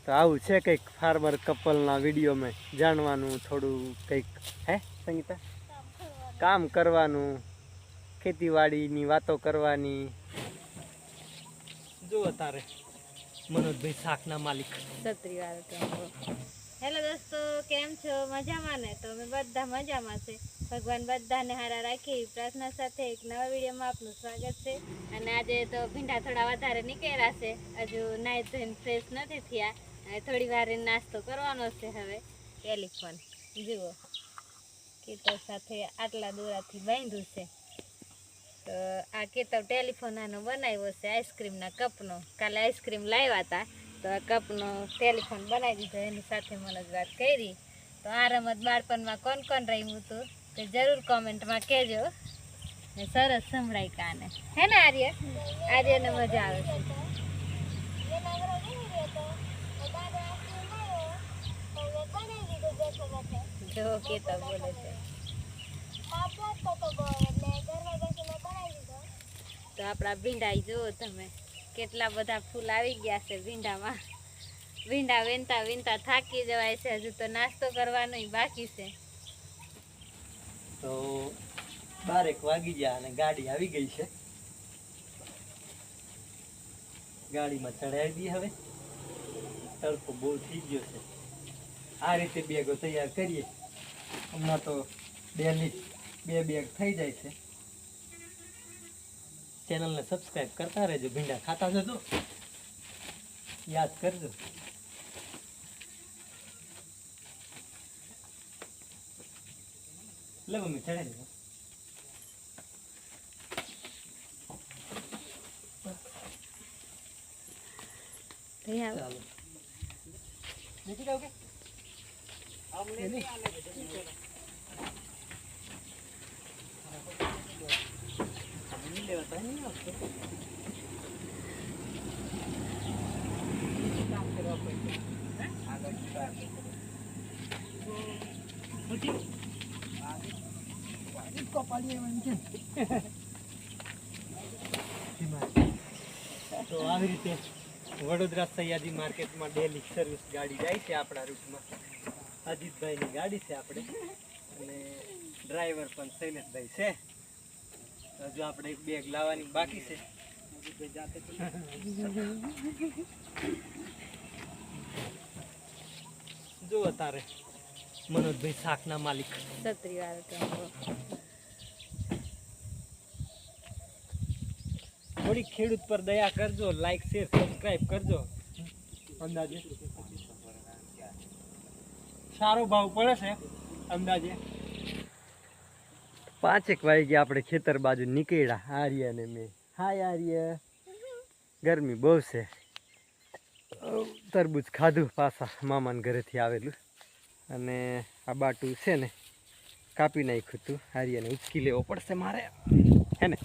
તો આવું છે કંઈક ફાર્મર કપલના વિડીયોમાં જાણવાનું થોડું કંઈક હે સંગીતા કામ કરવાનું ખેતીવાડીની વાતો કરવાની જો તારે મનોજભાઈ શાકના માલિક છત્રીવાળો હેલો દોસ્તો, કેમ છો? મજામાં ને? તો અમે બધા મજામાં છે. ભગવાન બધાને હારા રાખે એવી પ્રાર્થના સાથે એક નવા વિડીયોમાં આપનું સ્વાગત છે. અને આજે તો ભીંડા થોડા વધારે નીકળ્યા છે. હજુ નાઈ ધોઈને ફ્રેશ નથી થયા અને થોડી વાર નાસ્તો કરવાનો છે. હવે ટેલિફોન જુઓ ખેતર સાથે આટલા દોરાથી બાંધ્યું છે. તો આ ખેતર ટેલિફોન આનો બનાવ્યો છે આઈસ્ક્રીમના કપનો. કાલે આઈસ્ક્રીમ લાવ્યા હતા તો આ કપનો ટેલિફોન બનાવી દીધો. એની સાથે મને જ વાત કરી. તો આ રમત બાળપણમાં કોણ કોણ રમ્યું હતું તે જરૂર કોમેન્ટમાં કહેજો. ને સરસ સંભળાય કાને, હે ને આર્ય? આર્યને મજા આવે છે. જો કેતા બોલે છે. તો આપણા ભીંડા જુઓ તમે, કેટલા બધા ફૂલ આવી ગયા છે ભીંડામાં. ભીંડા વીણતા વીણતા થાકી જવાય છે. હજુ તો નાસ્તો કરવાનો બાકી છે. તો 12 વાગી ગયા અને ગાડી આવી ગઈ છે. ગાડીમાં ચડાવી દઈએ. હવે તડકો બહુ થઈ ગયો છે. આ રીતે બેગો તૈયાર કરીએ. હમણાં તો ડેલી 2 બેગ થઈ જાય છે. ચેનલને સબસ્ક્રાઈબ કરતા રહેજો. ભીંડા ખાતા જજો, યાદ કરજો. લે મમ્મી ચડાવી દો. ચાલો મૂકી દઉં કે તો આવી રીતે વડોદરા સયાજી માર્કેટમાં ડેલી સર્વિસ ગાડી જાય છે. આપણા રૂટમાં અજીતભાઈની ગાડી છે આપણે, અને ડ્રાઈવર પણ શૈલેષભાઈ છે. હજુ આપણે એક બેગ લાવવાની બાકી છે. જો તારે મનોજભાઈ શાકના માલિક છત્રીવાળો થોડી ખેડૂત પર દયા કરજો. લાઈક શેર સબસ્ક્રાઈબ કરજો. અંદાજે સારો ભાવ પડે છે. અંદાજે 5 વાગે આપણે ખેતર બાજુ નીકળ્યા. આર્ય ને મેં. હાય આર્ય, ગરમી બહુ છે. તરબૂચ ખાધું પાછા મામાના ઘરેથી આવેલું, અને આ બાટું છે ને કાપી નાખ્યું હતું. આર્યને ઉચકી લેવો પડશે મારે, હે ને?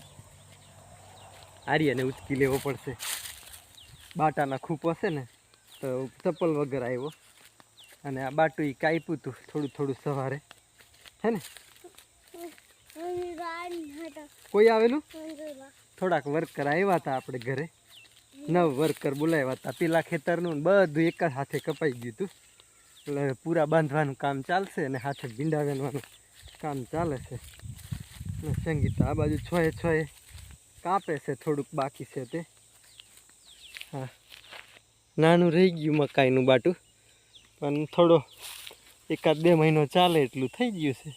આર્યને ઉચકી લેવો પડશે. બાટાના ખૂપો છે ને તો ચપ્પલ વગર આવ્યો, અને આ બાટું કાપ્યું હતું થોડું થોડું સવારે, હે ને? કોઈ આવેલું? થોડાક વર્કર આવ્યા હતા આપણે ઘરે. 9 વર્કર બોલાવ્યા હતા. પેલા ખેતરનું બધું એક જ હાથે કપાઈ ગયું હતું. એટલે પૂરા બાંધવાનું કામ ચાલશે અને હાથે ભીંડા વેણવાનું કામ ચાલે છે. સંગીતા આ બાજુ છોએ કાપે છે. થોડુંક બાકી છે તે. હા, નાનું રહી ગયું મકાઈનું બાટું, પણ થોડો 1-2 મહિનો ચાલે એટલું થઈ ગયું છે.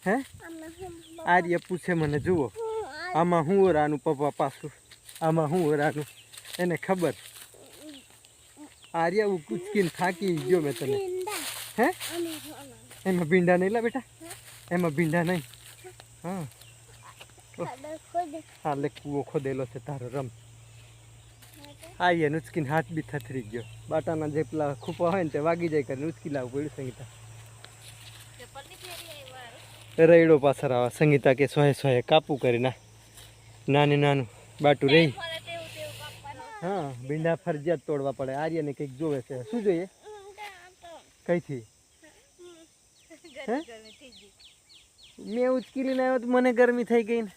હે? આર્ય પૂછે મને, જુઓ આમાં શું ઓરાનું પપ્પા પાછું, આમાં શું ઓરાનું એને ખબર. આર્ય ઉચકીને થાકી ગયો મેં તને. હે? એમાં ભીંડા નહીં લા બેટા, એમાં ભીંડા નહીં. હા હા, લે કૂવો ખોદેલો છે તારો, રમ. આર્ય ઉચકીને હાથ બી થથરી ગયો. બાટાના જે પેલા ખૂપા હોય ને તે વાગી જાય કરીને ઉચકી લાવવું પડ્યું. સંગીતા રૈડો પાછળ આવે. સંગીતા કે સોએ કાપું કરી ના. નાનું બાટું રહી. હા, ભીંડા ફરજિયાત તોડવા પડે. આર્યને કંઈક જોવે છે. શું જોઈએ? કઈથી? હે? મેં ઉચકી લઈને આવ્યો તો મને ગરમી થઈ ગઈ ને.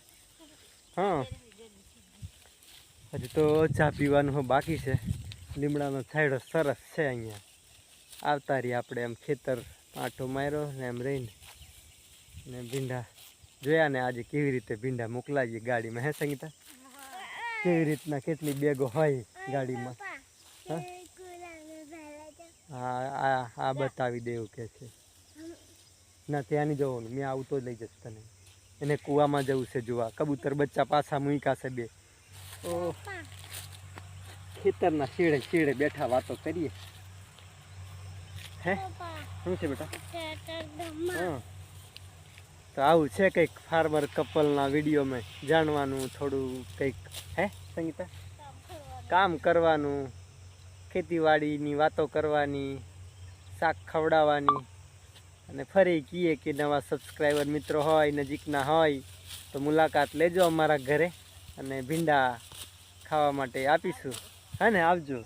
હા, હજી તો ચા પીવાનું બાકી છે. લીમડાનો છાંયડો સરસ છે અહીંયા. આવતા રહીએ આપણે એમ ખેતર આંટો માર્યો ને એમ રહીને ને ભીંડા જોયા ને આજે કેવી રીતે ભીંડા મોકલાવીએ ગાડીમાં. હે સંગીતા? કેવી રીતના કેટલી બેગો હોય ગાડીમાં. હા આ બતાવી દેવું કે છે. ના ત્યાં નહીં જવાનું, મેં આવું તો લઈ જઈશ તને. એને કૂવામાં જવું છે જોવા. કબૂતર બચ્ચા પાછા મૂક્યા છે 2. ઓ ખેતરના શેડે બેઠા વાતો કરીએ. હે શું છે બેટા? હા તો આવું છે કંઈક ફાર્મર કપલના વિડીયોમાં જાણવાનું થોડું કંઈક. હે સંગીતા? કામ કરવાનું, ખેતીવાડીની વાતો કરવાની, શાક ખવડાવવાની અને ફરી કહીએ કે નવા સબસ્ક્રાઈબર મિત્રો હોય નજીકના હોય તો મુલાકાત લેજો અમારા ઘરે અને ભીંડા ખાવા માટે આપીશું. હા ને આવજો.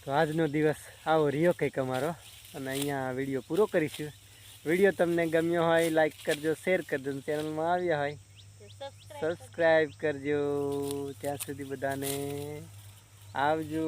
તો આજનો દિવસ આવો રહ્યો કંઈક અમારો અને અહીંયા વિડીયો પૂરો કરીશું. વિડીયો તમને ગમ્યો હોય લાઈક કરજો, શેર કરજો, ચેનલમાં આવ્યા હોય સબસ્ક્રાઈબ કરજો. ત્યાં સુધી બધાને આવજો.